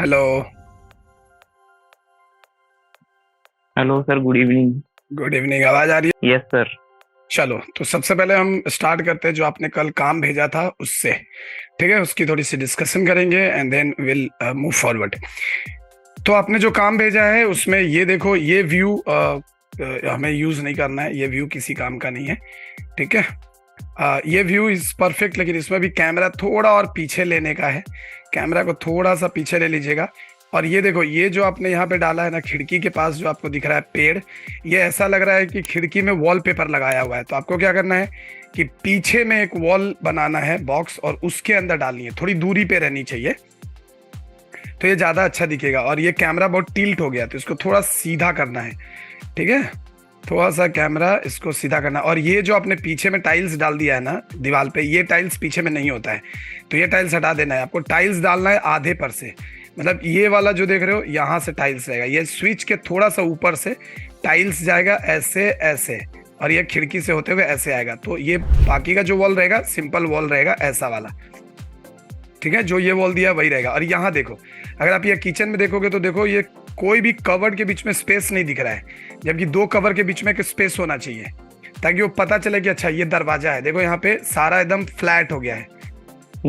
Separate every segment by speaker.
Speaker 1: Hello.
Speaker 2: Hello sir, good evening.
Speaker 1: Good evening. आवाज आ रही है?
Speaker 2: Yes sir.
Speaker 1: चलो, तो सबसे पहले हम स्टार्ट करते हैं जो आपने कल काम भेजा था उससे। ठीक है, उसकी थोड़ी सी डिस्कशन करेंगे and then will move forward. तो आपने जो काम भेजा है उसमें ये देखो, ये व्यू हमें यूज नहीं करना है। ये व्यू किसी काम का नहीं है। ठीक है। ये व्यू इज परफेक्ट, लेकिन इसमें भी कैमरा थोड़ा और पीछे लेने का है। कैमरा को थोड़ा सा पीछे ले लीजिएगा। और ये देखो, ये जो आपने यहाँ पे डाला है ना, खिड़की के पास जो आपको दिख रहा है पेड़, ये ऐसा लग रहा है कि खिड़की में वॉलपेपर लगाया हुआ है। तो आपको क्या करना है कि पीछे में एक वॉल बनाना है बॉक्स, और उसके अंदर डालनी है, थोड़ी दूरी पे रहनी चाहिए, तो ये ज्यादा अच्छा दिखेगा। और ये कैमरा बहुत टिल्ट हो गया, तो इसको थोड़ा सीधा करना है। ठीक है, थोड़ा सा कैमरा इसको सीधा करना। और ये जो आपने पीछे में टाइल्स डाल दिया है ना दीवार पे, ये टाइल्स पीछे में नहीं होता है, तो ये टाइल्स हटा देना है। आपको टाइल्स डालना है आधे पर से, मतलब ये वाला जो देख रहे हो यहाँ से टाइल्स रहेगा, ये स्विच के थोड़ा सा ऊपर से टाइल्स जाएगा, ऐसे ऐसे, और ये खिड़की से होते हुए ऐसे आएगा। तो ये बाकी का जो वॉल रहेगा सिंपल वॉल रहेगा, ऐसा वाला। ठीक है, जो ये वॉल दिया वही रहेगा। और यहाँ देखो, अगर आप ये किचन में देखोगे तो देखो, ये कोई भी कवर्ड के बीच में स्पेस नहीं दिख रहा है, जबकि दो कवर के बीच में एक स्पेस होना चाहिए, ताकि वो पता चले कि अच्छा ये दरवाजा है। देखो यहाँ पे सारा एकदम फ्लैट हो गया है।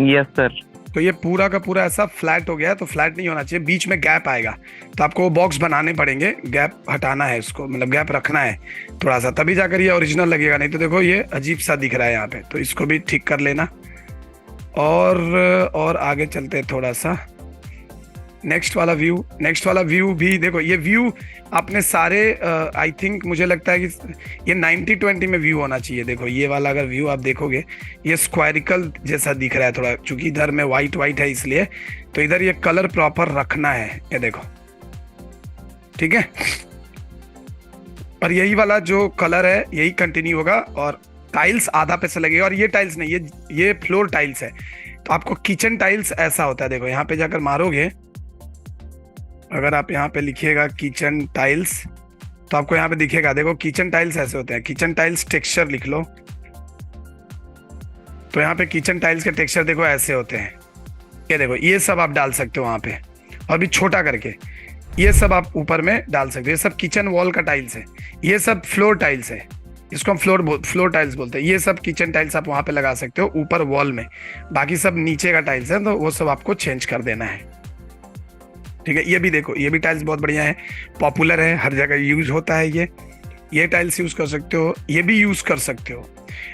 Speaker 2: Yes sir.
Speaker 1: तो ये पूरा का पूरा ऐसा फ्लैट हो गया है, तो फ्लैट नहीं होना चाहिए, बीच में गैप आएगा। तो आपको वो बॉक्स बनाने पड़ेंगे, गैप हटाना है इसको, मतलब गैप रखना है थोड़ा सा, तभी जाकर ये ओरिजिनल लगेगा। नहीं तो देखो ये अजीब सा दिख रहा है यहाँ पे, तो इसको भी ठीक कर लेना। और आगे चलते हैं थोड़ा सा। नेक्स्ट वाला व्यू भी देखो, ये व्यू आपने सारे, आई थिंक मुझे लगता है कि ये 90-20 में व्यू होना चाहिए। देखो ये वाला अगर व्यू आप देखोगे, ये स्क्वायरिकल जैसा दिख रहा है थोड़ा, क्योंकि इधर में वाइट वाइट है इसलिए, तो इधर ये कलर प्रॉपर रखना है, ये देखो। ठीक है, और यही वाला जो कलर है यही कंटिन्यू होगा, और टाइल्स आधा पैसा लगेगा। और ये टाइल्स नहीं, ये फ्लोर टाइल्स है। तो आपको किचन टाइल्स ऐसा होता है, देखो यहाँ पे जाकर मारोगे, अगर आप यहाँ पे लिखिएगा किचन टाइल्स, तो आपको यहाँ पे दिखेगा। देखो किचन टाइल्स ऐसे होते हैं, किचन टाइल्स टेक्सचर लिख लो, तो यहाँ पे किचन टाइल्स के टेक्सचर देखो ऐसे होते हैं। ये देखो, ये सब आप डाल सकते हो वहाँ पे, और भी छोटा करके ये सब आप ऊपर में डाल सकते हो। ये सब किचन वॉल का टाइल्स है, ये सब फ्लोर टाइल्स है, इसको हम फ्लोर टाइल्स बोलते हैं। ये सब किचन टाइल्स आप वहाँ पे लगा सकते हो ऊपर वॉल में, बाकी सब नीचे का टाइल्स है, तो वो सब आपको चेंज कर देना है। ठीक है, ये भी देखो, ये भी टाइल्स बहुत बढ़िया है, पॉपुलर है, हर जगह यूज होता है। ये टाइल्स यूज कर सकते हो, ये भी यूज कर सकते हो।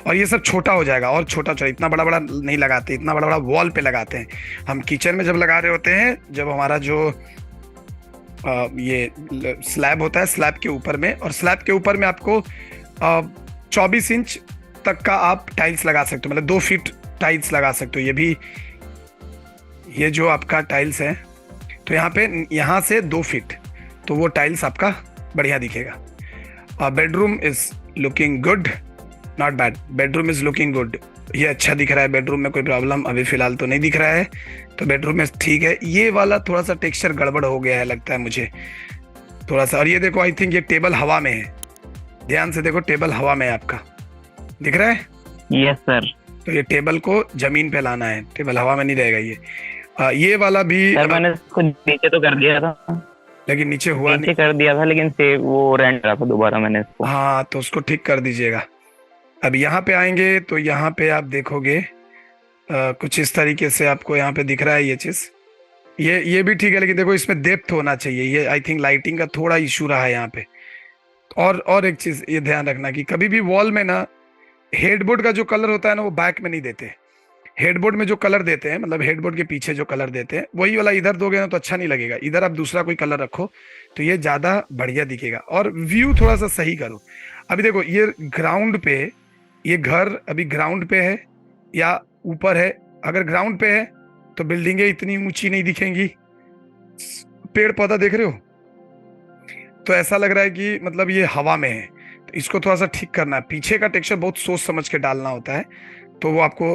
Speaker 1: और ये सब छोटा हो जाएगा, और छोटा छोटा, इतना बड़ा बड़ा नहीं लगाते, इतना बड़ा बड़ा वॉल पे लगाते हैं हम। किचन में जब लगा रहे होते हैं, जब हमारा जो ये स्लैब होता है, स्लैब के ऊपर में, और स्लैब के ऊपर में आपको 24 इंच तक का आप टाइल्स लगा सकते हो, मतलब 2 फीट टाइल्स लगा सकते हो। ये भी, ये जो आपका टाइल्स है, तो यहाँ पे यहाँ से 2 फीट, तो वो टाइल्स आपका बढ़िया दिखेगा। Bedroom is looking good, not bad, bedroom is looking good. ये अच्छा दिख रहा है, बेडरूम में कोई प्रॉब्लम अभी फिलहाल तो नहीं दिख रहा है, तो बेडरूम में ठीक है। ये वाला थोड़ा सा टेक्सचर गड़बड़ हो गया है लगता है मुझे थोड़ा सा। और ये देखो, आई थिंक ये टेबल हवा में है, ध्यान से देखो, टेबल हवा में है, आपका दिख रहा है?
Speaker 2: Yes sir.
Speaker 1: तो ये टेबल को जमीन पे लाना है, टेबल हवा में नहीं रहेगा ये। ये वाला भी
Speaker 2: सर मैंने इसको नीचे तो कर दिया था,
Speaker 1: लेकिन नीचे हुआ
Speaker 2: नीचे
Speaker 1: नहीं।
Speaker 2: कर दिया था, लेकिन सेव वो रेंट रहा था दोबारा मैंने इसको।
Speaker 1: हाँ, तो उसको ठीक कर दीजिएगा। अब यहाँ पे आएंगे तो यहाँ पे आप देखोगे कुछ इस तरीके से आपको यहाँ पे दिख रहा है ये चीज। ये भी ठीक है, लेकिन देखो इसमें डेप्थ होना चाहिए। ये आई थिंक लाइटिंग का थोड़ा इशू रहा है यहाँ पे। और एक चीज ये ध्यान रखना कि कभी भी वॉल में ना, हेडबोर्ड का जो कलर होता है ना, वो बैक में नहीं देते। हेडबोर्ड में जो कलर देते हैं, मतलब हेडबोर्ड के पीछे जो कलर देते हैं, वही वाला इधर दोगे ना तो अच्छा नहीं लगेगा। इधर आप दूसरा कोई कलर रखो तो ये ज्यादा बढ़िया दिखेगा। और व्यू थोड़ा सा सही करो। अभी देखो, ये ग्राउंड पे, ये घर अभी ग्राउंड पे है या ऊपर है? अगर ग्राउंड पे है तो बिल्डिंगें इतनी ऊंची नहीं दिखेंगी, पेड़ पौधा देख रहे हो, तो ऐसा लग रहा है कि मतलब ये हवा में है। तो इसको थोड़ा सा ठीक करना है, पीछे का टेक्सचर बहुत सोच समझ के डालना होता है, तो वो आपको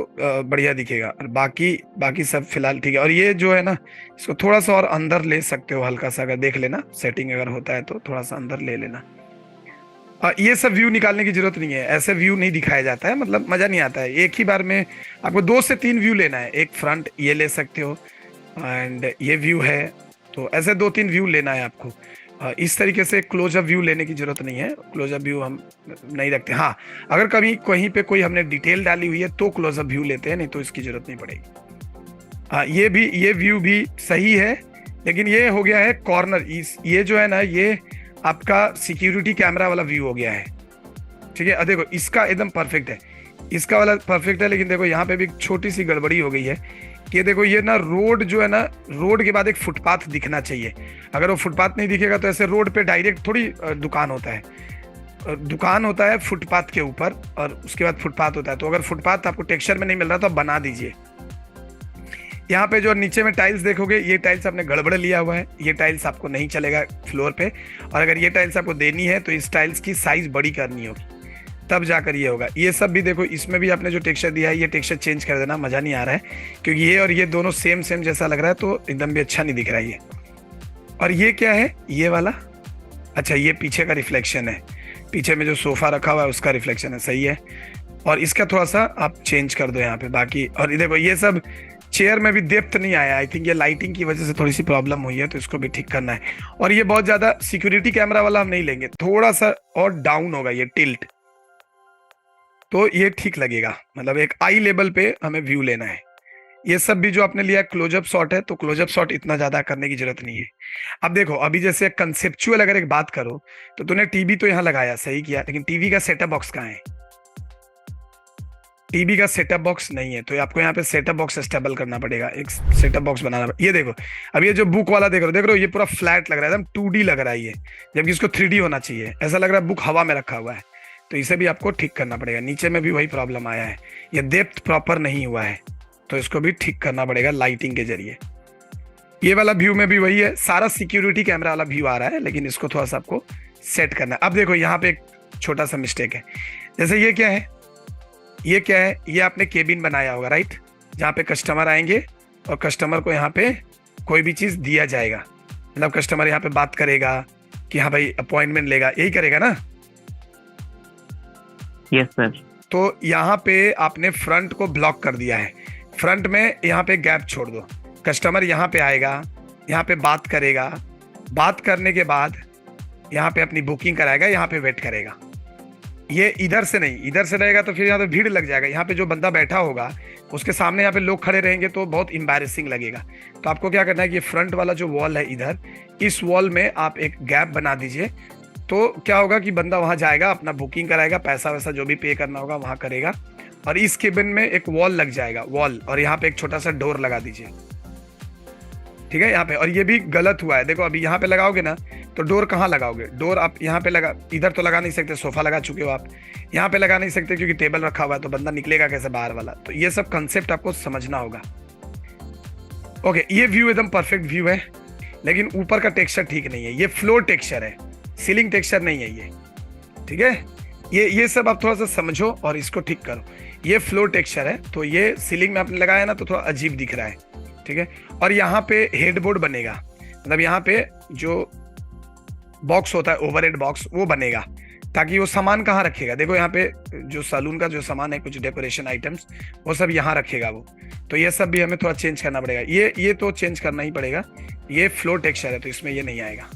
Speaker 1: बढ़िया दिखेगा। और बाकी बाकी सब फिलहाल ठीक है। और ये जो है ना, इसको थोड़ा सा और अंदर ले सकते हो, हल्का सा, अगर देख लेना सेटिंग अगर होता है तो थोड़ा सा अंदर ले लेना। ये सब व्यू निकालने की जरूरत नहीं है, ऐसे व्यू नहीं दिखाया जाता है, मतलब मजा नहीं आता है। एक ही बार में आपको 2 से 3 व्यू लेना है। एक फ्रंट ये ले सकते हो, एंड ये व्यू है, तो ऐसे 2-3 व्यू लेना है आपको। इस तरीके से क्लोजअप व्यू लेने की जरूरत नहीं है, क्लोजअप व्यू हम नहीं रखते। हाँ, अगर कभी कहीं पे कोई हमने डिटेल डाली हुई है तो क्लोजअप व्यू लेते हैं, नहीं तो इसकी जरूरत नहीं पड़ेगी। ये व्यू भी सही है, लेकिन ये हो गया है कॉर्नर। ये जो है ना, ये आपका सिक्योरिटी कैमरा वाला व्यू हो गया है, ठीक है। देखो इसका एकदम परफेक्ट है, इसका वाला परफेक्ट है, लेकिन देखो यहाँ पे भी एक छोटी सी गड़बड़ी हो गई है कि देखो ये ना रोड जो है ना, रोड के बाद एक फुटपाथ दिखना चाहिए। अगर वो फुटपाथ नहीं दिखेगा तो ऐसे रोड पे डायरेक्ट थोड़ी दुकान होता है। दुकान होता है फुटपाथ के ऊपर और उसके बाद फुटपाथ होता है। तो अगर फुटपाथ आपको टेक्सचर में नहीं मिल रहा तो आप बना दीजिए। यहाँ पे जो नीचे में टाइल्स देखोगे, ये टाइल्स आपने गड़बड़ लिया हुआ है, ये टाइल्स आपको नहीं चलेगा फ्लोर पे। और अगर ये टाइल्स आपको देनी है तो इस टाइल्स की साइज बड़ी करनी होगी, तब जाकर ये होगा। ये सब भी देखो, इसमें भी आपने जो टेक्सचर दिया है, ये टेक्सचर चेंज कर देना, मजा नहीं आ रहा है, क्योंकि ये और ये दोनों सेम जैसा लग रहा है, तो एकदम भी अच्छा नहीं दिख रहा है ये। और ये क्या है, ये वाला, अच्छा ये पीछे का रिफ्लेक्शन है, पीछे में जो सोफा रखा हुआ है उसका रिफ्लेक्शन है, सही है। और इसका थोड़ा सा आप चेंज कर दो यहाँ पे बाकी। और ये देखो ये सब चेयर में भी डेप्थ नहीं आया, आई थिंक ये लाइटिंग की वजह से थोड़ी सी प्रॉब्लम हुई है, तो इसको भी ठीक करना है। और ये बहुत ज्यादा सिक्योरिटी कैमरा वाला हम नहीं लेंगे, थोड़ा सा और डाउन होगा ये टिल्ट, तो ये ठीक लगेगा। मतलब एक आई लेवल पे हमें व्यू लेना है। ये सब भी जो आपने लिया क्लोजअप शॉट है, तो क्लोजअप शॉट इतना ज्यादा करने की जरूरत नहीं है। अब देखो, अभी जैसे कंसेप्चुअल अगर एक बात करो तो तूने टीवी तो यहाँ लगाया, सही किया, लेकिन टीवी का सेटअप बॉक्स कहाँ है? टीवी का सेटअप बॉक्स नहीं है, तो आपको यहाँ पे सेटअप बॉक्स स्टेबल करना पड़ेगा, एक सेटअप बॉक्स बनाना पड़ेगा। ये देखो, अब ये जो बुक वाला देख रहे हो, ये पूरा फ्लैट लग रहा है, एकदम 2D लग रहा है ये, जबकि इसको 3D होना चाहिए। ऐसा लग रहा है बुक हवा में रखा हुआ है, तो इसे भी आपको ठीक करना पड़ेगा। नीचे में भी वही प्रॉब्लम आया है, ये डेप्थ प्रॉपर नहीं हुआ है, तो इसको भी ठीक करना पड़ेगा लाइटिंग के जरिए। ये वाला व्यू में भी वही है, सारा सिक्योरिटी कैमरा वाला व्यू आ रहा है, लेकिन इसको थोड़ा सा आपको सेट करना है। अब देखो यहाँ पे एक छोटा सा मिस्टेक है, जैसे ये क्या है, ये क्या है, ये आपने केबिन बनाया होगा, राइट, जहाँ पे कस्टमर आएंगे और कस्टमर को यहाँ पे कोई भी चीज दिया जाएगा। मतलब कस्टमर यहाँ पे बात करेगा कि हाँ भाई अपॉइंटमेंट लेगा, यही करेगा ना?
Speaker 2: Yes sir.
Speaker 1: तो यहाँ पे आपने फ्रंट को ब्लॉक कर दिया है, फ्रंट में यहाँ पे गैप छोड़ दो। कस्टमर यहाँ पे आएगा, यहाँ पे बात करेगा, बात करने के बाद यहाँ पे अपनी बुकिंग कराएगा, यहाँ पे वेट करेगा। ये इधर से नहीं, इधर से रहेगा तो फिर यहाँ पे भीड़ लग जाएगा। यहाँ पे जो बंदा बैठा होगा उसके सामने यहाँ पे लोग खड़े रहेंगे तो बहुत एम्बैरेसिंग लगेगा। तो आपको क्या करना है कि ये फ्रंट वाला जो वॉल है इधर, इस वॉल में आप एक गैप बना दीजिए। तो क्या होगा कि बंदा वहां जाएगा, अपना बुकिंग कराएगा, पैसा वैसा जो भी पे करना होगा वहां करेगा, और इस केबिन में एक वॉल लग जाएगा, वॉल, और यहाँ पे एक छोटा सा डोर लगा दीजिए, ठीक है यहाँ पे। और ये भी गलत हुआ है, देखो अभी यहाँ पे लगाओगे ना तो डोर कहाँ लगाओगे? डोर आप यहाँ पे लगा, इधर तो लगा नहीं सकते, सोफा लगा चुके हो आप, यहाँ पे लगा नहीं सकते क्योंकि टेबल रखा हुआ है, तो बंदा निकलेगा कैसे बाहर वाला? तो ये सब कंसेप्ट आपको समझना होगा। ओके, ये व्यू एकदम परफेक्ट व्यू है, लेकिन ऊपर का टेक्सचर ठीक नहीं है, ये फ्लोर टेक्सचर है, सीलिंग टेक्सचर नहीं है ये, ठीक है। ये सब आप थोड़ा सा समझो और इसको ठीक करो। ये फ्लोर टेक्सचर है, तो ये सीलिंग में आपने लगाया ना तो थोड़ा अजीब दिख रहा है, ठीक है। और यहाँ पे हेडबोर्ड बनेगा, मतलब यहाँ पे जो बॉक्स होता है ओवरहेड बॉक्स, वो बनेगा, ताकि वो सामान कहाँ रखेगा? देखो यहाँ पे जो सैलून का जो सामान है, कुछ डेकोरेशन आइटम्स, वो सब यहाँ रखेगा वो। तो ये सब भी हमें थोड़ा चेंज करना पड़ेगा, ये तो चेंज करना ही पड़ेगा। ये फ्लोर टेक्सचर है तो इसमें ये नहीं आएगा।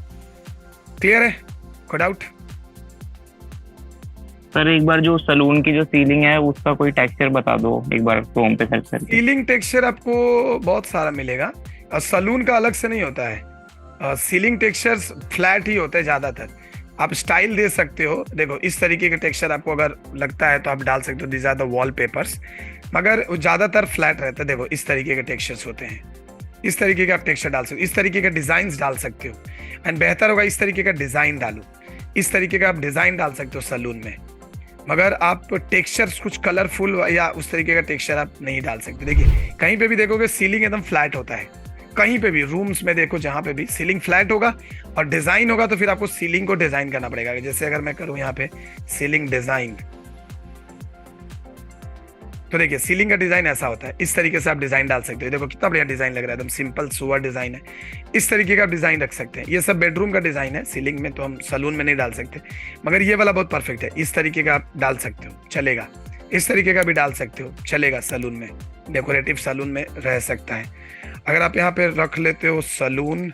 Speaker 1: क्लियर है? कोई डाउट?
Speaker 2: सर एक बार जो सलून की जो सीलिंग है उसका कोई टेक्सचर बता दो एक बार, क्रोम पे सर्च करके।
Speaker 1: सीलिंग टेक्सचर आपको बहुत सारा मिलेगा, और सलून का अलग से नहीं होता है। सीलिंग टेक्सचर्स फ्लैट ही होते हैं ज्यादातर, आप स्टाइल दे सकते हो। देखो इस तरीके के टेक्सचर आपको अगर लगता है तो आप डाल सकते हो, दिस आर द वॉलपेपर्स, मगर ज्यादातर फ्लैट रहता है। देखो इस तरीके के टेक्सचर्स होते हैं, इस तरीके का आप टेक्सचर डाल सकते हो, इस तरीके के डिजाइन डाल सकते हो, एंड बेहतर होगा इस तरीके का डिजाइन डालो, इस तरीके का आप डिजाइन डाल सकते हो सलून में। मगर आप टेक्सचर्स कुछ कलरफुल या उस तरीके का टेक्सचर आप नहीं डाल सकते। देखिए कहीं पे भी देखोगे सीलिंग एकदम फ्लैट होता है, कहीं पे भी रूम्स में देखो जहां पे भी सीलिंग फ्लैट होगा और डिजाइन होगा, तो फिर आपको सीलिंग को डिजाइन करना पड़ेगा। जैसे अगर मैं करूं यहाँ पे सीलिंग डिजाइन, तो देखिए सीलिंग का डिजाइन ऐसा होता है, इस तरीके से आप डिजाइन डाल सकते हो। देखो कितना बढ़िया डिजाइन लग रहा है, एकदम सिंपल सुअर डिजाइन है, इस तरीके का डिजाइन रख सकते हैं। ये सब बेडरूम का डिजाइन है, सीलिंग में तो हम सलून में नहीं डाल सकते, मगर ये वाला बहुत परफेक्ट है। इस तरीके का आप डाल सकते हो, चलेगा। इस तरीके का भी डाल सकते हो, चलेगा। सलून में, डेकोरेटिव सलून में रह सकता है। अगर आप यहाँ पे रख लेते हो सलून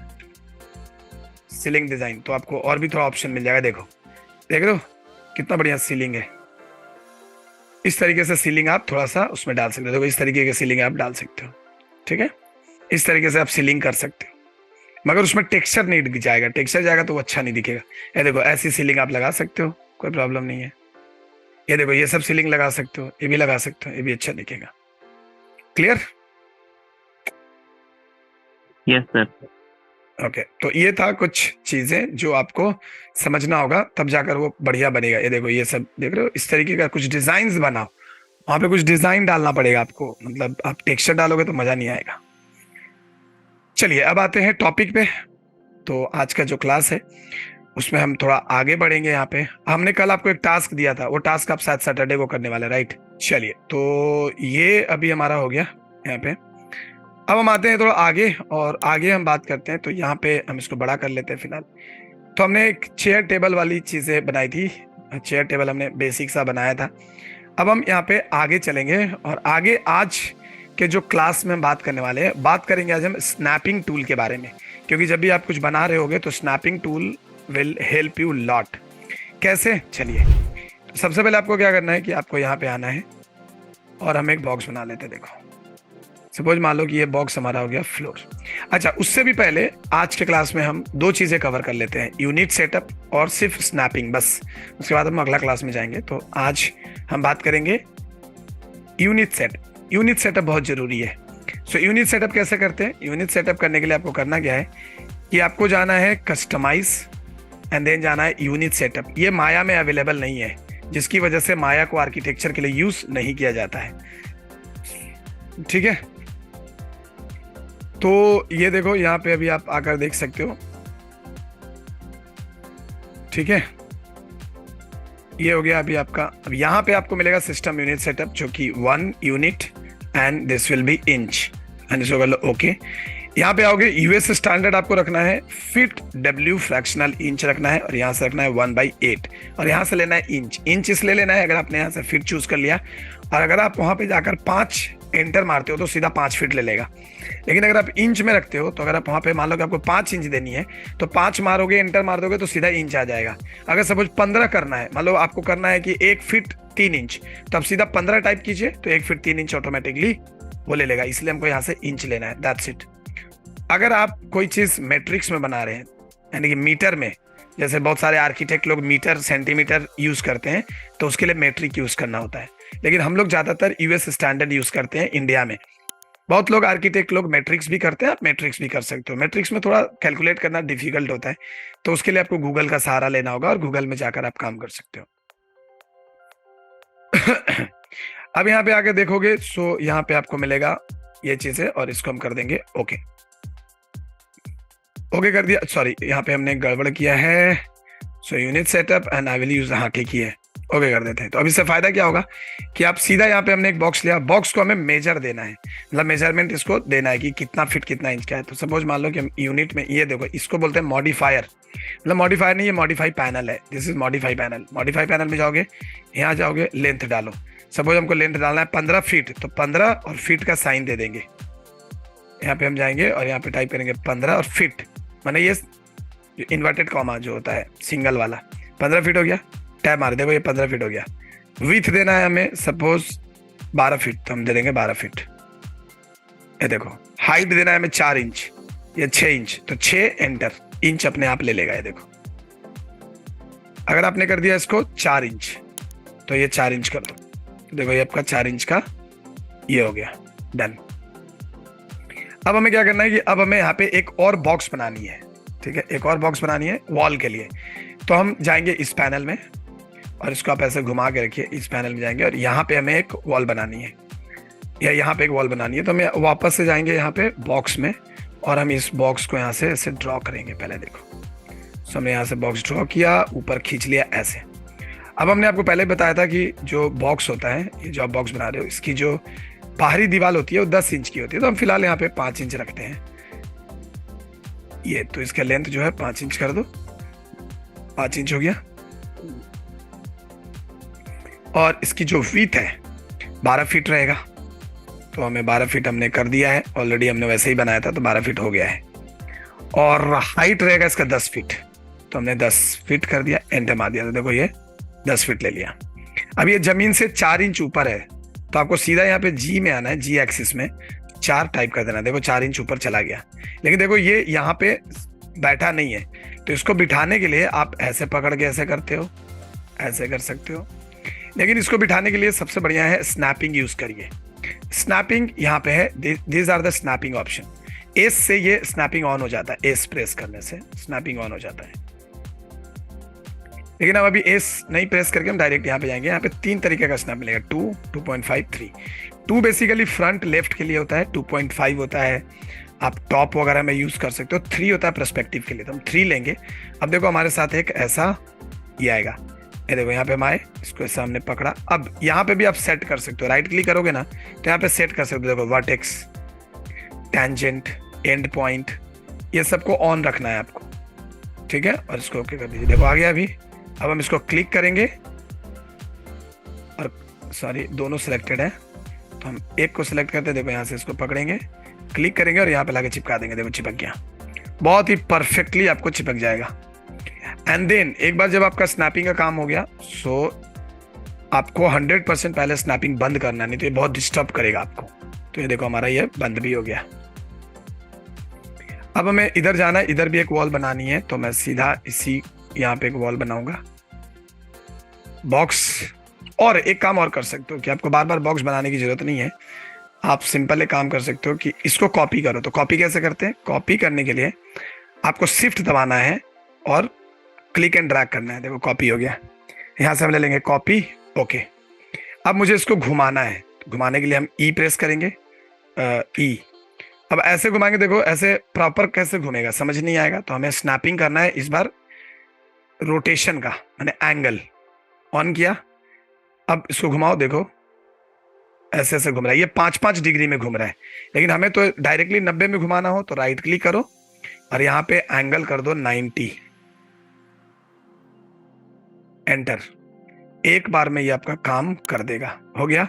Speaker 1: सीलिंग डिजाइन, तो आपको और भी थोड़ा ऑप्शन मिल जाएगा। देखो देख रहे हो कितना बढ़िया सीलिंग है। इस तरीके से सीलिंग आप थोड़ा सा उसमें डाल सकते हो। देखो इस तरीके की सीलिंग आप डाल सकते हो, ठीक है, इस तरीके से आप सीलिंग कर सकते हो, मगर उसमें टेक्सचर नहीं जाएगा, टेक्सचर जाएगा तो वो अच्छा नहीं दिखेगा। ये देखो ऐसी सीलिंग आप लगा सकते हो, कोई प्रॉब्लम नहीं है। ये देखो ये सब सीलिंग लगा सकते हो, ये भी लगा सकते हो, ये भी अच्छा दिखेगा। क्लियर?
Speaker 2: Yes sir.
Speaker 1: ओके, तो ये था कुछ चीजें जो आपको समझना होगा, तब जाकर वो बढ़िया बनेगा। ये देखो ये सब देख रहे हो, इस तरीके का कुछ डिजाइन बनाओ, वहां पे कुछ डिजाइन डालना पड़ेगा आपको, मतलब आप टेक्सचर डालोगे तो मजा नहीं आएगा। चलिए अब आते हैं टॉपिक पे। तो आज का जो क्लास है उसमें हम थोड़ा आगे बढ़ेंगे। यहाँ पे हमने कल आपको एक टास्क दिया था, वो टास्क आप शायद सैटरडे को करने वाले, राइट? चलिए तो ये अभी हमारा हो गया यहाँ पे। अब हम आते हैं थोड़ा आगे, और आगे हम बात करते हैं। तो यहाँ पे हम इसको बड़ा कर लेते हैं फिलहाल। तो हमने एक चेयर टेबल वाली चीजें बनाई थी, चेयर टेबल हमने बेसिक सा बनाया था। अब हम यहाँ पे आगे चलेंगे, और आगे आज के जो क्लास में हम बात करने वाले हैं, बात करेंगे आज हम स्नैपिंग टूल के बारे में। क्योंकि जब भी आप कुछ बना रहे होगे तो snapping tool will help you lot. कैसे? चलिए तो सबसे पहले आपको क्या करना है कि आपको यहाँ पे आना है, और हम एक बॉक्स बना लेते हैं। देखो सपोज मान लो कि ये बॉक्स हमारा हो गया फ्लोर। अच्छा, उससे भी पहले आज के क्लास में हम दो चीजें कवर कर लेते हैं, यूनिट सेटअप और सिर्फ स्नैपिंग, बस। उसके बाद हम अगला क्लास में जाएंगे। तो आज हम बात करेंगे यूनिट सेटअप। यूनिट सेटअप बहुत जरूरी है। सो यूनिट सेटअप कैसे करते हैं? यूनिट सेटअप करने के लिए आपको करना क्या है कि आपको जाना है कस्टमाइज, एंड देन जाना है यूनिट सेटअप। ये माया में अवेलेबल नहीं है, जिसकी वजह से माया को आर्किटेक्चर के लिए यूज नहीं किया जाता है, ठीक है? तो ये देखो यहाँ पे अभी आप आकर देख सकते हो, ठीक है, ये हो गया अभी आपका। अब यहाँ पे आपको मिलेगा सिस्टम यूनिट सेटअप, जो कि 1 unit and this will be inch, and इसको कर लो ओके। यहाँ पे आओगे, यूएस स्टैंडर्ड आपको रखना है फीट, डब्ल्यू फ्रैक्शनल इंच रखना है, और यहाँ से रखना है 1/8, और यहाँ से लेना है इंच। इंच इसलिए लेना है, अगर आपने यहाँ से फीट चूज कर लिया, और अगर आप वहां पे जाकर 5 एंटर मारते हो तो सीधा 5 फीट ले लेगा। लेकिन अगर आप इंच में रखते हो, तो अगर आप वहां पे मान लो कि आपको 5 इंच देनी है, तो 5 मारोगे, एंटर मार दोगे तो सीधा इंच आ जाएगा। अगर सपोज 15 करना है, मान लो आपको करना है कि 1 फीट 3 इंच, तो आप सीधा 15 टाइप कीजिए, तो 1 फीट 3 इंच ऑटोमेटिकली वो ले लेगा। इसलिए हमको यहाँ से इंच लेना है, दैट्स इट। अगर आप कोई चीज मैट्रिक्स में बना रहे हैं, यानी कि मीटर में, जैसे बहुत सारे आर्किटेक्ट लोग मीटर सेंटीमीटर यूज करते हैं, तो उसके लिए मैट्रिक यूज करना होता है। लेकिन हम लोग ज्यादातर यूएस स्टैंडर्ड यूज करते हैं इंडिया में। बहुत लोग आर्किटेक्ट लोग मैट्रिक्स भी करते हैं, आप मैट्रिक्स भी कर सकते हो। मैट्रिक्स में थोड़ा कैलकुलेट करना डिफिकल्ट होता है, तो उसके लिए आपको गूगल का सहारा लेना होगा, और गूगल में जाकर आप काम कर सकते हो। अब यहाँ पे आके देखोगे, सो यहाँ पे आपको मिलेगा ये चीजें, और इसको हम कर देंगे ओके। ओके कर दिया, सॉरी यहाँ पे हमने गड़बड़ किया है। So unit setup and I will use, हाँ ठीक ही है, ओके कर देते हैं। तो अब इससे फायदा क्या होगा कि आप सीधा यहाँ पे हमने एक बॉक्स लिया, बॉक्स को हमें मेजर देना है, मतलब मेजरमेंट इसको देना है कि कितना फिट कितना इंच का है। तो सपोज मान लो कि हम यूनिट में, ये देखो इसको बोलते हैं मॉडिफायर, मतलब मॉडिफायर नहीं, ये मॉडिफाई पैनल है, this is modify panel. Modify panel में जाओगे, यहाँ जाओगे, लेंथ डालो। सपोज हमको लेंथ डालना है 15 फीट, तो 15 और फीट का साइन दे देंगे। यहाँ पे हम जाएंगे और यहाँ पे टाइप करेंगे 15 और फीट, माने ये इन्वर्टेड कॉमा जो होता है सिंगल वाला, 15 फीट हो गया, टैब मार देखो ये 15 फीट हो गया। विथ देना है हमें सपोज 12 फीट, तो हम दे देंगे 12 फीट। ये देखो हाइट देना है हमें 4 इंच या 6 इंच, तो 6 एंटर, इंच अपने आप ले लेगा। ये देखो अगर आपने कर दिया इसको 4 इंच, तो ये 4 इंच कर दो, देखो ये आपका 4 इंच का ये हो गया, डन। अब हमें क्या करना है कि अब हमें यहाँ पे एक और बॉक्स बनानी है, ठीक है, एक और बॉक्स बनानी है वॉल के लिए। तो हम जाएंगे इस पैनल में, और इसको आप ऐसे घुमा के रखिए, इस पैनल में जाएंगे, और यहाँ पे हमें एक वॉल बनानी है, या यहाँ पे एक वॉल बनानी है। तो हमें वापस से जाएंगे यहाँ पे बॉक्स में, और हम इस बॉक्स को यहाँ से ऐसे ड्रॉ करेंगे। पहले देखो, सो हमने यहाँ से बॉक्स ड्रॉ किया, ऊपर खींच लिया ऐसे। अब हमने आपको पहले बताया था कि जो बॉक्स होता है, ये जो आप बॉक्स बना रहे हो, इसकी जो बाहरी दीवार होती है वो 10 इंच की होती है। तो हम फिलहाल यहाँ पे 5 इंच रखते हैं ये, तो इसका लेंथ जो है 5 इंच कर दो, 5 इंच हो गया। और इसकी जो विड्थ है 12 फीट रहेगा, तो हमें 12 फीट हमने कर दिया है, ऑलरेडी हमने वैसे ही बनाया था, तो 12 फीट हो गया है। और हाइट रहेगा इसका 10 फीट। तो हमने 10 फीट कर दिया, एंटर मार दिया, तो देखो ये 10 फीट ले लिया। अब ये जमीन से 4 इंच ऊपर है, तो आपको सीधा यहाँ पे जी में आना है, जी एक्सिस में 4 टाइप कर देना। देखो 4 इंच ऊपर चला गया, लेकिन देखो ये यहाँ पे बैठा नहीं है, तो इसको बिठाने के लिए आप ऐसे पकड़ के ऐसे करते हो, ऐसे कर सकते हो। लेकिन इसको बिठाने के लिए सबसे बढ़िया है स्नैपिंग यूज करिए। स्नैपिंग यहाँ पे है, these are the snapping option. S से ये स्नैपिंग ऑन हो जाता है, एस प्रेस करने से स्नैपिंग ऑन हो जाता है। लेकिन अब अभी एस नहीं प्रेस करके हम डायरेक्ट यहाँ पे जाएंगे। यहाँ पे 3 तरीके का स्नैप मिलेगा, 2, 2.5, 3। 2 बेसिकली फ्रंट लेफ्ट के लिए होता है, 2.5 होता है आप टॉप वगैरह में यूज कर सकते हो, 3 होता है पर्सपेक्टिव के लिए, तो हम 3 लेंगे। अब देखो हमारे साथ एक ऐसा ये आएगा, ये देखो यहाँ पे हम आए, इसको सामने पकड़ा। अब यहाँ पे भी आप सेट कर सकते हो, राइट क्लिक करोगे ना तो यहाँ पे सेट कर सकते हो। देखो वर्टेक्स, टेंजेंट, एंड पॉइंट, ये सबको ऑन रखना है आपको, ठीक है। और इसको ओके कर दीजिए, देखो आ गया अभी। अब हम इसको क्लिक करेंगे और सॉरी दोनों सिलेक्टेड है, तो हम एक को सिलेक्ट करते हैं। देखो यहाँ से इसको पकड़ेंगे, क्लिक करेंगे और यहाँ पे लाके चिपका देंगे। देखो चिपक गया, बहुत ही परफेक्टली आपको चिपक जाएगा। एंड देन एक बार जब आपका स्नैपिंग का काम हो गया, सो आपको 100% पहले स्नैपिंग बंद करना, नहीं तो ये बहुत डिस्टर्ब करेगा आपको। तो ये देखो हमारा ये बंद भी हो गया। अब हमें इधर जाना है, इधर भी एक वॉल बनानी है, तो मैं सीधा इसी यहाँ पे एक वॉल बनाऊंगा, बॉक्स। और एक काम और कर सकते हो कि आपको बार बार बॉक्स बनाने की जरूरत नहीं है, आप सिंपल एक काम कर सकते हो कि इसको कॉपी करो। तो कॉपी कैसे करते हैं? कॉपी करने के लिए आपको शिफ्ट दबाना है और क्लिक एंड ड्रैग करना है। देखो कॉपी हो गया, यहाँ से हम ले लेंगे कॉपी, ओके। अब मुझे इसको घुमाना है, तो घुमाने के लिए हम ई प्रेस करेंगे, ई। अब ऐसे घुमाएंगे, देखो ऐसे प्रॉपर कैसे घूमेगा समझ नहीं आएगा, तो हमें स्नैपिंग करना है इस बार रोटेशन का, मैंने एंगल ऑन किया। अब इसको घुमाओ, देखो ऐसे ऐसे घूम रहा है, ये 5-5 डिग्री में घूम रहा है। लेकिन हमें तो डायरेक्टली 90 में घुमाना हो तो राइट क्लिक करो और यहाँ पे एंगल कर दो 90, एंटर। एक बार में ये आपका काम कर देगा, हो गया।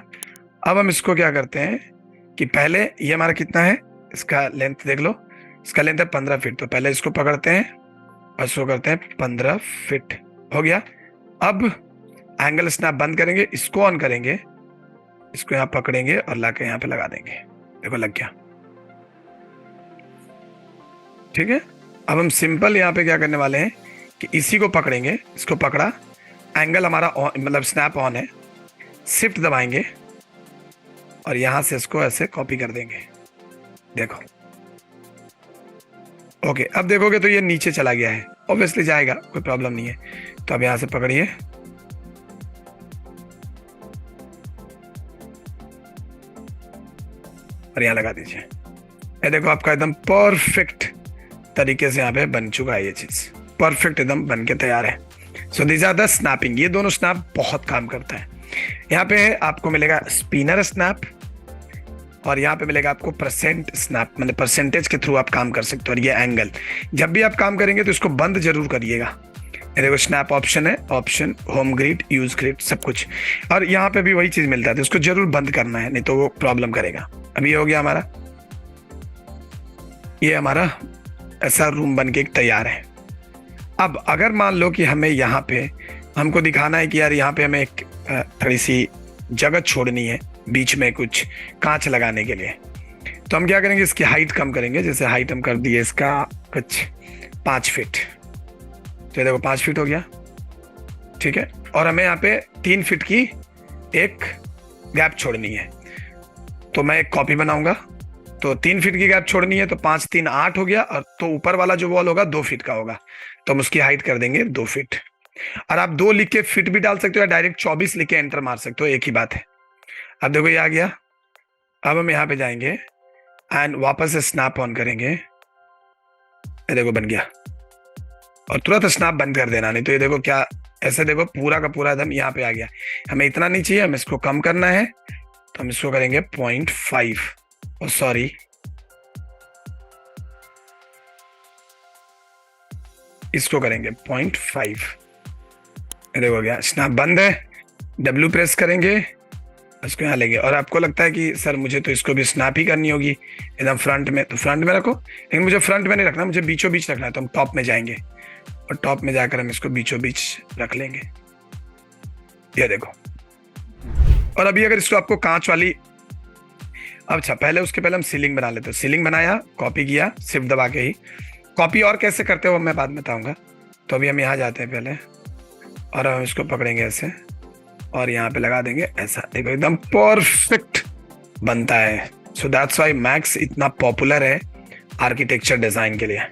Speaker 1: अब हम इसको क्या करते हैं कि पहले ये हमारा कितना है, इसका लेंथ देख लो, इसका लेंथ है 15 फीट। तो पहले इसको पकड़ते हैं और इसको करते हैं 15 फीट, हो गया। अब एंगल स्नैप बंद करेंगे, इसको ऑन करेंगे, इसको यहाँ पकड़ेंगे और लाके यहाँ पे लगा देंगे, देखो लग गया, ठीक है। अब हम सिंपल यहाँ पे क्या करने वाले हैं कि इसी को पकड़ेंगे, इसको पकड़ा, एंगल हमारा मतलब स्नैप ऑन है, शिफ्ट दबाएंगे और यहां से इसको ऐसे कॉपी कर देंगे, देखो ओके। अब देखोगे तो ये नीचे चला गया है, ऑब्वियसली जाएगा, कोई प्रॉब्लम नहीं है। तो अब यहां से पकड़िए और यहां लगा दीजिए, ये देखो आपका एकदम परफेक्ट तरीके से यहाँ पे बन चुका है, ये चीज परफेक्ट एकदम बन के तैयार है। So this are the snapping, ये दोनों स्नैप बहुत काम करता है। यहाँ पे आपको मिलेगा स्पिनर स्नैप और यहाँ पे मिलेगा आपको परसेंट स्नैप, मतलब परसेंटेज के थ्रू आप काम कर सकते हो। और ये एंगल, जब भी आप काम करेंगे तो इसको बंद जरूर करिएगा। ये देखो स्नैप ऑप्शन है, option, home grid, use grid, सब कुछ। और यहाँ पे भी वही चीज मिलता है, तो इसको जरूर बंद करना है, नहीं तो वो प्रॉब्लम करेगा। अभी ये हो गया हमारा, ये हमारा ऐसा रूम बन के तैयार है। अब अगर मान लो कि हमें यहाँ पे हमको दिखाना है कि यार यहाँ पे हमें एक थोड़ी सी जगह छोड़नी है बीच में कुछ कांच लगाने के लिए, तो हम क्या करेंगे, इसकी हाइट कम करेंगे। जैसे हाइट हम कर दिए इसका कुछ 5 फीट, तो देखो 5 फीट हो गया, ठीक है। और हमें यहाँ पे 3 फीट की एक गैप छोड़नी है, तो मैं एक कॉपी बनाऊंगा। तो 3 फीट की गैप छोड़नी है, तो 5 3 8 हो गया। और तो ऊपर वाला जो वॉल होगा 2 फीट का होगा, तो हम उसकी हाइट कर देंगे 2 फीट। और आप 2 लिख के फिट भी डाल सकते हो या डायरेक्ट 24 लिख के एंटर मार सकते हो, एक ही बात है। अब देखो ये आ गया। अब हम यहाँ पे जाएंगे एंड वापस से स्नैप ऑन करेंगे, ये देखो बन गया। और तुरंत स्नैप बंद कर देना, नहीं तो ये देखो क्या ऐसे देखो पूरा का पूरा एकदम यहाँ पे आ गया। हमें इतना नहीं चाहिए, हमें इसको कम करना है, तो हम इसको करेंगे 0.5, सॉरी इसको करेंगे 0.5। देखो गया, स्नैप बंद है, W प्रेस करेंगे इसको यहाँ लेंगे, और आपको लगता है कि सर मुझे तो इसको भी स्नैप ही करनी होगी एकदम फ्रंट में, तो फ्रंट में रखो, लेकिन मुझे फ्रंट में नहीं रखना, मुझे बीचों बीच रखना है, तो हम टॉप में जाएंगे और टॉप में जाकर हम इसको बीचों बीच रख लेंगे। ये देखो। और अभी अगर इसको आपको कांच वाली, अच्छा पहले उसके पहले हम सीलिंग बना लेते हैं। सीलिंग बनाया, कॉपी किया शिफ्ट दबा के ही। कॉपी और कैसे करते हो मैं बाद में बताऊंगा। तो अभी हम यहाँ जाते हैं पहले, और हम इसको पकड़ेंगे ऐसे और यहाँ पे लगा देंगे ऐसा, देखो एकदम परफेक्ट बनता है। सो दैट्स व्हाई मैक्स इतना पॉपुलर है आर्किटेक्चर डिजाइन के लिए,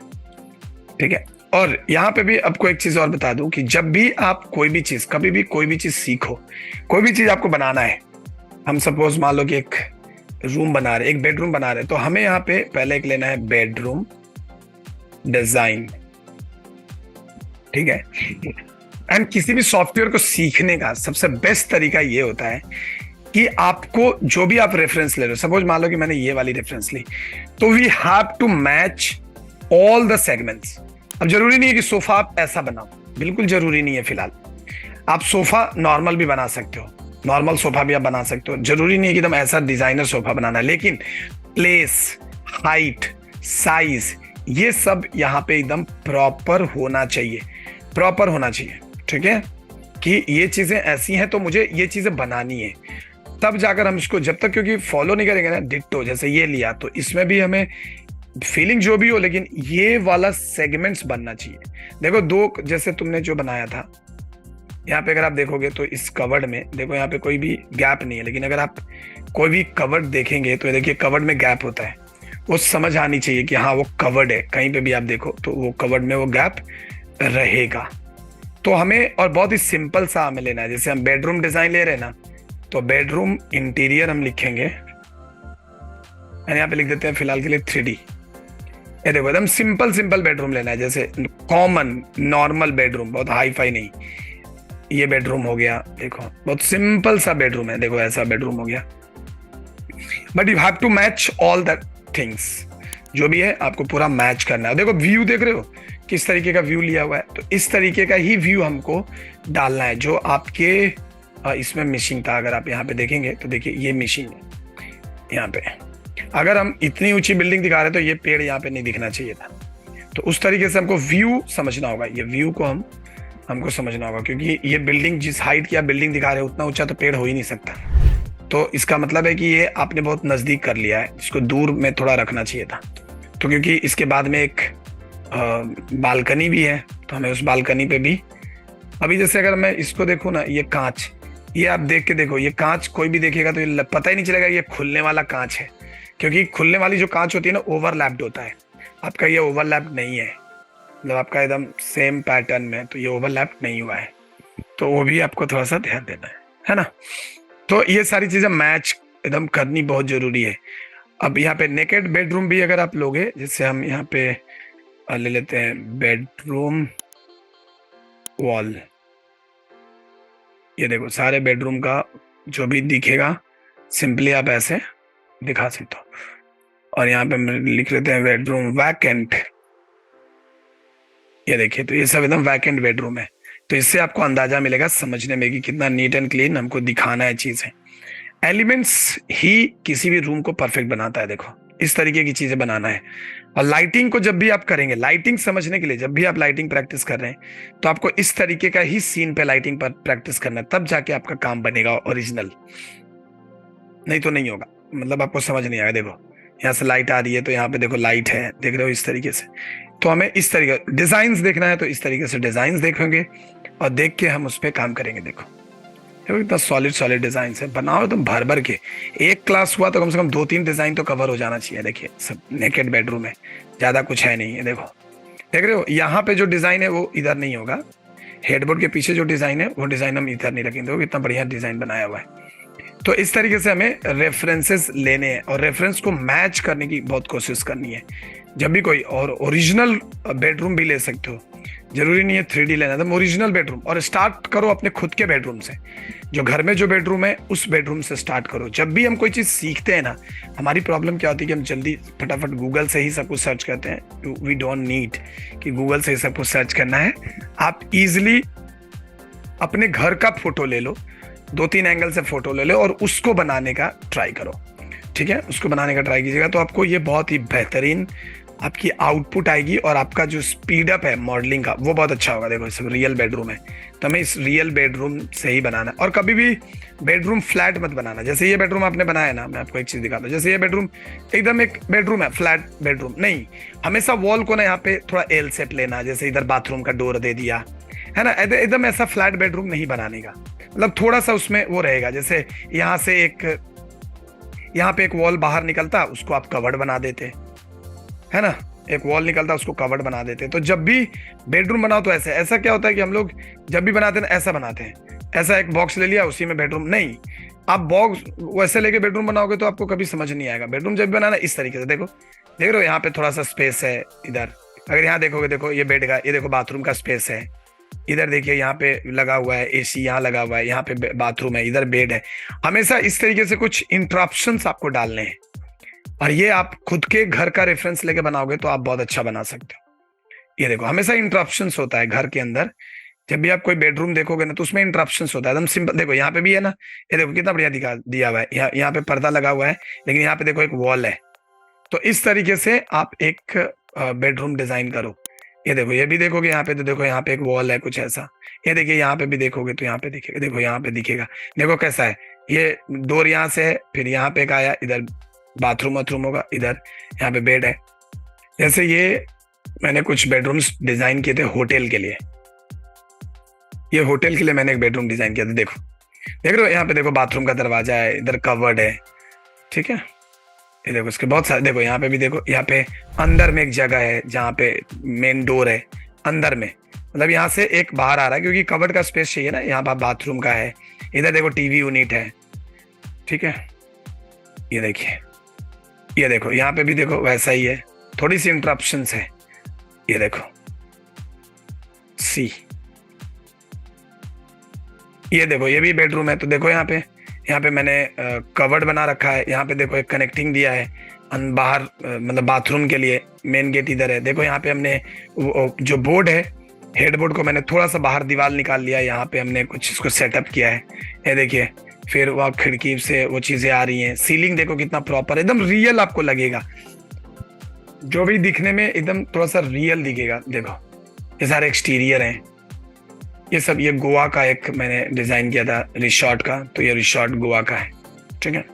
Speaker 1: ठीक है। और यहाँ पे भी आपको एक चीज और बता दूं कि जब भी आप कोई भी चीज, कभी भी कोई भी चीज सीखो, कोई भी चीज आपको बनाना है, हम सपोज मान लो कि एक रूम बना रहे, एक बेडरूम बना रहे, तो हमें यहाँ पे पहले एक लेना है बेडरूम डिजाइन, ठीक है। एंड किसी भी सॉफ्टवेयर को सीखने का सबसे बेस्ट तरीका ये होता है कि आपको जो भी आप रेफरेंस ले रहे हो, सपोज मान लो कि मैंने ये वाली रेफरेंस ली, तो we have to match all the segments. अब जरूरी नहीं है कि सोफा आप ऐसा बनाओ, बिल्कुल जरूरी नहीं है। फिलहाल आप सोफा नॉर्मल भी बना सकते हो, नॉर्मल सोफा भी आप बना सकते हो, जरूरी नहीं है कि एकदम ऐसा डिजाइनर सोफा बनाना है, लेकिन प्लेस, हाइट, साइज, ये सब यहाँ पे एकदम प्रॉपर होना चाहिए, प्रॉपर होना चाहिए, ठीक है। कि ये चीजें ऐसी हैं तो मुझे ये चीजें बनानी है, तब जाकर हम इसको, जब तक क्योंकि फॉलो नहीं करेंगे ना, डिट्टो जैसे ये लिया तो इसमें भी हमें फीलिंग जो भी हो, लेकिन ये वाला सेगमेंट्स बनना चाहिए। देखो दो, जैसे तुमने जो बनाया था यहाँ पे अगर आप देखोगे तो इस कवर्ड में देखो यहाँ पे कोई भी गैप नहीं है, लेकिन अगर आप कोई भी कवर्ड देखेंगे तो देखिए कवर्ड में गैप होता है, वो समझ आनी चाहिए कि हाँ वो कवर्ड है। कहीं पे भी आप देखो तो वो कवर्ड में वो गैप रहेगा। तो हमें, और बहुत ही सिंपल सा हमें लेना है, जैसे हम बेडरूम डिजाइन ले रहे हैं ना, तो बेडरूम इंटीरियर हम लिखेंगे, यहाँ पे लिख देते हैं फिलहाल के लिए 3D। ये देखो एकदम सिंपल सिंपल बेडरूम लेना है, जैसे कॉमन नॉर्मल बेडरूम, बहुत हाई फाई नहीं। ये बेडरूम हो गया, देखो बहुत सिंपल सा बेडरूम है, देखो ऐसा बेडरूम हो गया। But you have to match all the things, जो भी है आपको पूरा मैच करना है। देखो व्यू देख रहे हो किस तरीके का व्यू लिया हुआ है, तो इस तरीके का ही व्यू हमको डालना है जो आपके इसमें मिशिंग था। अगर आप यहाँ पे देखेंगे तो देखिए ये मिशिंग है यहाँ पे। अगर हम इतनी ऊंची बिल्डिंग दिखा रहे हैं तो ये पेड़ यहाँ पे नहीं दिखना चाहिए था। तो उस तरीके से हमको व्यू समझना होगा, ये व्यू को हमको समझना होगा, क्योंकि ये बिल्डिंग जिस हाइट की आप बिल्डिंग दिखा रहे हो उतना ऊंचा तो पेड़ हो ही नहीं सकता। तो इसका मतलब है कि ये आपने बहुत नजदीक कर लिया है, इसको दूर में थोड़ा रखना चाहिए था। तो क्योंकि इसके बाद में एक बालकनी भी है, तो हमें उस बालकनी पे भी, अभी जैसे अगर मैं इसको देखूँ ना, ये कांच, ये आप देख के देखो, ये कांच कोई भी देखेगा तो ये पता ही नहीं चलेगा ये खुलने वाला कांच है, क्योंकि खुलने वाली जो कांच होती है ना ओवरलैप्ड होता है। आपका ये ओवरलैप नहीं है, मतलब आपका एकदम सेम पैटर्न में, तो ये ओवरलैप नहीं हुआ है, तो वो भी आपको थोड़ा सा ध्यान देना है ना। तो ये सारी चीजें मैच एकदम करनी बहुत जरूरी है। अब यहाँ पे नेकेड बेडरूम भी अगर आप लोगे, जैसे हम यहाँ पे ले लेते हैं बेडरूम वॉल, ये देखो सारे बेडरूम का जो भी दिखेगा सिंपली आप ऐसे दिखा सकते हो। और यहाँ पे हम लिख लेते हैं बेडरूम वैकेंट, ये देखिए तो ये सब एकदम वैकेंट बेडरूम है। तो इससे आपको अंदाजा मिलेगा समझने में कि कितना नीट एंड क्लीन हमको दिखाना है चीजें। एलिमेंट्स ही किसी भी रूम को परफेक्ट बनाता है, देखो इस तरीके की चीजें बनाना है। और लाइटिंग को जब भी आप करेंगे, लाइटिंग समझने के लिए जब भी आप लाइटिंग प्रैक्टिस कर रहे हैं तो आपको इस तरीके का ही सीन पे लाइटिंग पर प्रैक्टिस करना है, तब जाके आपका काम बनेगा ओरिजिनल, नहीं तो नहीं होगा, मतलब आपको समझ नहीं आएगा। देखो यहाँ से लाइट आ रही है तो यहाँ पे देखो लाइट है, देख रहे हो इस तरीके से। तो हमें इस तरीके डिजाइन्स देखना है, तो इस तरीके से डिजाइन्स देखेंगे और देख के हम उस पर काम करेंगे। देखो इतना सॉलिड डिजाइन है, बनाओ तुम भर भर के। एक क्लास हुआ तो कम से कम 2-3 डिजाइन तो कवर हो जाना चाहिए। देखिए सब नेकेड बेडरूम है, ज्यादा कुछ है नहीं है। देखो देख रहे हो यहाँ पे जो डिजाइन है वो इधर नहीं होगा, हेडबोर्ड के पीछे जो डिजाइन है वो डिजाइन हम इधर नहीं रखेंगे। देखो इतना बढ़िया डिजाइन बनाया हुआ है। तो इस तरीके से हमें रेफरेंसेस लेने हैं और रेफरेंस को मैच करने की बहुत कोशिश करनी है जब भी कोई। और ओरिजिनल बेडरूम भी ले सकते हो, जरूरी नहीं है 3D लेना, तुम ओरिजिनल बेडरूम। और स्टार्ट करो अपने खुद के बेडरूम से, जो घर में जो बेडरूम है उस बेडरूम से स्टार्ट करो। जब भी हम कोई चीज सीखते हैं ना, हमारी प्रॉब्लम क्या होती है कि हम जल्दी फटाफट गूगल से ही सब कुछ सर्च करते हैं। वी डोंट नीड कि गूगल से ही सब कुछ सर्च करना है। आप इजिली अपने घर का फोटो ले लो, 2-3 एंगल से फोटो ले लो और उसको बनाने का ट्राई करो, ठीक है, उसको बनाने का ट्राई कीजिएगा, तो आपको ये बहुत ही बेहतरीन आपकी आउटपुट आएगी और आपका जो स्पीड अप है मॉडलिंग का वो बहुत अच्छा होगा। देखो इस रियल बेडरूम है तो हमें इस रियल बेडरूम से ही बनाना है, और कभी भी बेडरूम फ्लैट मत बनाना। जैसे ये बेडरूम आपने बनाया ना, मैं आपको एक चीज दिखाता हूँ, जैसे ये बेडरूम एकदम एक बेडरूम है, फ्लैट बेडरूम नहीं, हमेशा वॉल को ना यहाँ पे थोड़ा एल सेट लेना, जैसे इधर बाथरूम का डोर दे दिया है ना, एकदम ऐसा फ्लैट बेडरूम नहीं बनाने का, मतलब थोड़ा सा उसमें वो रहेगा, जैसे यहाँ से यहाँ पे एक वॉल बाहर निकलता, उसको आप कवर्ड बना देते है ना, एक वॉल निकलता उसको कवर्ड बना देते। तो जब भी बेडरूम बनाओ तो ऐसा क्या होता है कि हम लोग जब भी बनाते हैं ऐसा बनाते हैं, ऐसा एक बॉक्स ले लिया उसी में बेडरूम नहीं, आप बॉक्स वैसे लेके बेडरूम बनाओगे तो आपको कभी समझ नहीं आएगा। बेडरूम जब भी बनाना इस तरीके से, देखो देख रहे हो यहाँ पे थोड़ा सा स्पेस है इधर, अगर यहाँ देखोगे, देखो ये बेड का, ये देखो बाथरूम का स्पेस है, इधर देखिए यहाँ पे लगा हुआ है एसी, यहाँ लगा हुआ है, यहाँ पे बाथरूम है, इधर बेड है। हमेशा इस तरीके से कुछ इंटरप्शंस आपको डालने हैं, और ये आप खुद के घर का रेफरेंस लेके बनाओगे तो आप बहुत अच्छा बना सकते हो। ये देखो हमेशा इंटरप्शंस होता है घर के अंदर, जब भी आप कोई बेडरूम देखोगे ना तो उसमें इंटरप्शंस होता है, एकदम सिंपल। देखो यहाँ पे भी है ना, ये देखो कितना बढ़िया दिया हुआ है, यहाँ पे पर्दा लगा हुआ है, लेकिन यहाँ पे देखो एक वॉल है। तो इस तरीके से आप एक बेडरूम डिजाइन करो। ये देखो, ये भी देखोगे यहाँ पे, तो देखो यहाँ पे एक वॉल है कुछ ऐसा, ये देखिए यहाँ पे भी देखोगे तो यहाँ पे दिखेगा, देखो यहाँ पे दिखेगा, देखो कैसा है, ये डोर यहाँ से है, फिर यहाँ पे एक आया, इधर बाथरूम वाथरूम होगा, इधर यहाँ पे बेड है। जैसे ये मैंने कुछ बेडरूम्स डिजाइन किए थे होटल के लिए, ये होटल के लिए मैंने एक बेडरूम डिजाइन किया था। देखो देख रहे हो यहाँ पे, देखो बाथरूम का दरवाजा है, इधर कवर्ड है, ठीक है, ये देखो इसके बहुत सारे, देखो यहाँ पे भी देखो, यहाँ पे अंदर में एक जगह है जहाँ पे मेन डोर है अंदर में, मतलब यहाँ से एक बाहर आ रहा है क्योंकि कवर्ड का स्पेस चाहिए ना, यहाँ पर बाथरूम का है, इधर देखो टीवी यूनिट है, ठीक है, ये देखिए, ये देखो यहाँ पे भी देखो वैसा ही है, थोड़ी सी इंटरप्शंस है, ये देखो सी, ये देखो ये भी बेडरूम है, तो देखो यहाँ पे मैंने कवर्ड बना रखा है, यहाँ पे देखो एक कनेक्टिंग दिया है बाहर, मतलब बाथरूम के लिए मेन गेट इधर है। देखो यहाँ पे हमने जो बोर्ड है, हेड बोर्ड को मैंने थोड़ा सा बाहर दीवार निकाल लिया, यहाँ पे हमने कुछ इसको सेटअप किया है, ये देखिए, फिर वह खिड़की से वो चीजें आ रही हैं, सीलिंग देखो कितना प्रॉपर, एकदम रियल आपको लगेगा, जो भी दिखने में एकदम थोड़ा सा रियल दिखेगा। देखो ये सारे एक्सटीरियर हैं, ये सब, ये गोवा का एक मैंने डिजाइन किया था रिसॉर्ट का, तो ये रिसॉर्ट गोवा का है, ठीक है।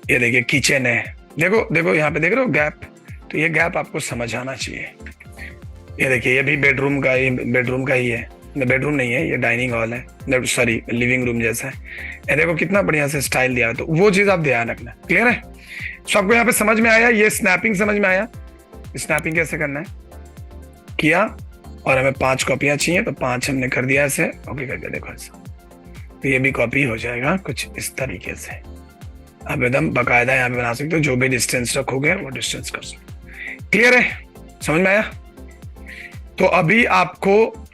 Speaker 1: ये देखिए किचन है, देखो देखो यहाँ पे देख रहे हो गैप, तो ये गैप आपको समझ आना चाहिए। ये देखिए ये भी बेडरूम का ही है, बेडरूम नहीं है, ये डाइनिंग हॉल है, सॉरी लिविंग रूम जैसा है। ये देखो कितना बढ़िया से स्टाइल दिया है, तो वो चीज आप ध्यान रखना। क्लियर है? सो आपको यहाँ पे समझ में आया, ये स्नैपिंग समझ में आया, स्नैपिंग कैसे करना है किया, और हमें 5 कॉपियां चाहिए तो 5 हमने कर दिया ऐसे, ओके कर दिया, देखो ऐसा, तो ये भी कॉपी हो जाएगा कुछ इस तरीके से। आप एकदम बकायदा यहाँ पे बना सकते हो, जो भी डिस्टेंस रखोगे वो डिस्टेंस कर सकते। क्लियर है? समझ में आया? तो अभी आपको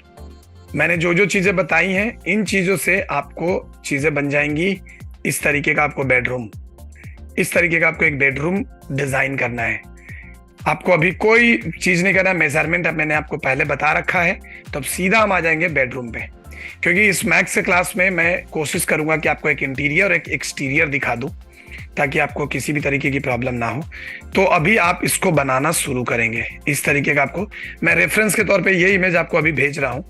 Speaker 1: मैंने जो जो चीजें बताई हैं, इन चीजों से आपको चीजें बन जाएंगी। इस तरीके का आपको बेडरूम, इस तरीके का आपको एक बेडरूम डिजाइन करना है। आपको अभी कोई चीज नहीं करना, मेजरमेंट मैंने आपको पहले बता रखा है, तो अब सीधा हम आ जाएंगे बेडरूम पे, क्योंकि इस मैथ्स के क्लास में मैं कोशिश करूंगा कि आपको एक इंटीरियर और एक एक्सटीरियर दिखा दूं, ताकि आपको किसी भी तरीके की प्रॉब्लम ना हो। तो अभी आप इसको बनाना शुरू करेंगे इस तरीके का। आपको मैं रेफरेंस के तौर पे ये इमेज आपको अभी भेज रहा हूँ,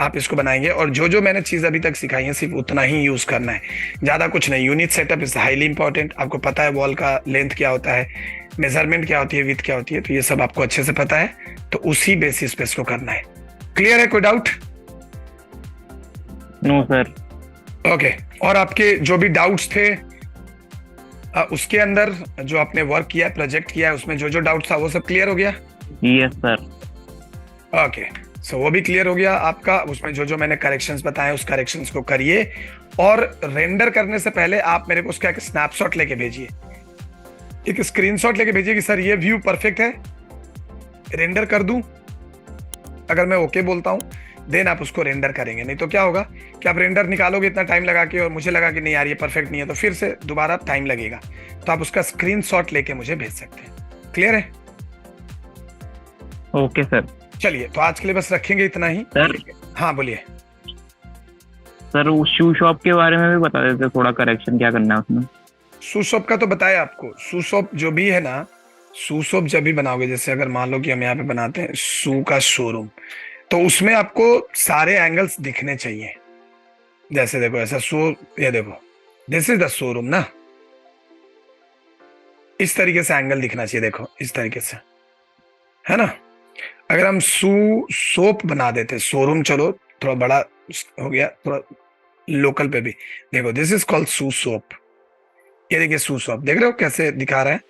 Speaker 1: आप इसको बनाएंगे, और जो जो मैंने चीज अभी तक सिखाई है सिर्फ उतना ही यूज करना है, ज्यादा कुछ नहीं। Unit setup is highly important. आपको पता है वॉल का लेंथ क्या होता है, मेजरमेंट क्या होती है, विड्थ क्या होती है, तो ये सब आपको अच्छे से पता है, तो उसी बेसिस पे इसको करना है। क्लियर है? कोई डाउट?
Speaker 2: No sir.
Speaker 1: ओके, और आपके जो भी डाउट्स थे उसके अंदर जो आपने वर्क किया है, प्रोजेक्ट किया है, उसमें जो जो डाउट था वो सब क्लियर हो गया?
Speaker 2: Yes sir.
Speaker 1: ओके, सो वो भी क्लियर हो गया आपका। उसमें जो जो मैंने करेक्शंस बताए उस करेक्शंस को करिए, और रेंडर करने से पहले आप मेरे को उसका एक स्नैपशॉट लेके भेजिए, एक स्क्रीनशॉट लेके भेजिए कि सर ये व्यू परफेक्ट है, रेंडर कर दूं। अगर मैं ओके बोलता हूं देन आप उसको रेंडर करेंगे, नहीं तो क्या होगा कि आप रेंडर निकालोगे इतना टाइम लगा के, और मुझे लगा कि नहीं यार ये परफेक्ट नहीं है, तो फिर से दोबारा टाइम लगेगा। तो आप उसका स्क्रीनशॉट लेके मुझे भेज सकते हैं। क्लियर है?
Speaker 2: Okay sir.
Speaker 1: चलिए, तो आज के लिए बस रखेंगे इतना ही
Speaker 2: सर।
Speaker 1: हाँ बोलिए।
Speaker 2: सर उस शू शॉप के बारे में भी बता देते, थोड़ा करेक्शन क्या करना है उसमें।
Speaker 1: शू शॉप का तो बताया आपको। शू शॉप जो भी है ना, शू शॉप जब भी बनाओगे, जैसे अगर मान लो कि हम यहाँ पे बनाते हैं शू का शोरूम, तो उसमें आपको सारे एंगल्स दिखने चाहिए। जैसे देखो ऐसा शो, ये देखो दिस इज द शोरूम ना, इस तरीके से एंगल दिखना चाहिए, देखो इस तरीके से, है ना। अगर हम शू शॉप बना देते, शोरूम चलो थोड़ा बड़ा हो गया, थोड़ा लोकल पे भी देखो, this is called shoe shop. ये देखिए शू शॉप, देख रहे हो कैसे दिखा रहा है।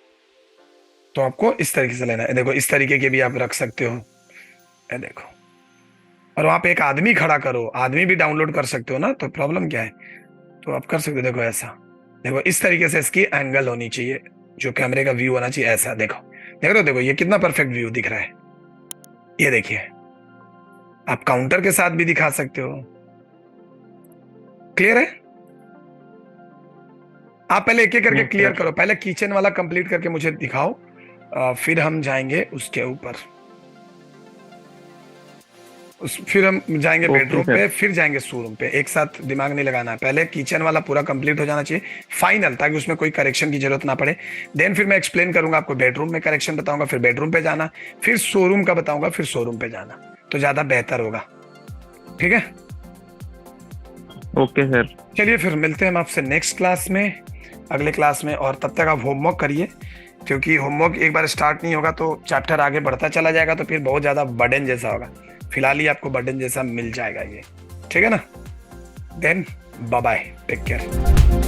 Speaker 1: तो आपको इस तरीके से लेना है, देखो इस तरीके के भी आप रख सकते हो, ये देखो। और वहां पे एक आदमी खड़ा करो, आदमी भी डाउनलोड कर सकते हो ना, तो प्रॉब्लम क्या है, तो आप कर सकते हो। देखो ऐसा, देखो इस तरीके से इसकी एंगल होनी चाहिए, जो कैमरे का व्यू होना चाहिए ऐसा। देखो देख रहे हो, देखो ये कितना परफेक्ट व्यू दिख रहा है। ये देखिए, आप काउंटर के साथ भी दिखा सकते हो। क्लियर है? आप पहले एक एक करके
Speaker 2: Yes,
Speaker 1: क्लियर
Speaker 2: sir.
Speaker 1: करो, पहले किचन वाला कंप्लीट करके मुझे दिखाओ, फिर हम जाएंगे उसके ऊपर, फिर हम जाएंगे
Speaker 2: Okay,
Speaker 1: बेडरूम
Speaker 2: sir.
Speaker 1: पे, फिर जाएंगे शोरूम पे। एक साथ दिमाग नहीं लगाना है, पहले किचन वाला पूरा कंप्लीट हो जाना चाहिए फाइनल, ताकि उसमें कोई करेक्शन की जरूरत ना पड़े। देन फिर मैं एक्सप्लेन करूंगा आपको, बेडरूम में करेक्शन बताऊंगा, फिर बेडरूम पे जाना, फिर शोरूम का बताऊंगा, फिर शोरूम पे जाना, तो ज्यादा बेहतर होगा। ठीक है,
Speaker 2: ओके सर।
Speaker 1: चलिए फिर मिलते हैं हम आपसे नेक्स्ट क्लास में, अगले क्लास में। और तब तक आप होमवर्क करिए, क्योंकि होमवर्क एक बार स्टार्ट नहीं होगा तो चैप्टर आगे बढ़ता चला जाएगा, तो फिर बहुत ज़्यादा बर्डन जैसा होगा। फिलहाल ही आपको बर्डन जैसा मिल जाएगा ये, ठीक है ना। Then bye bye, take care.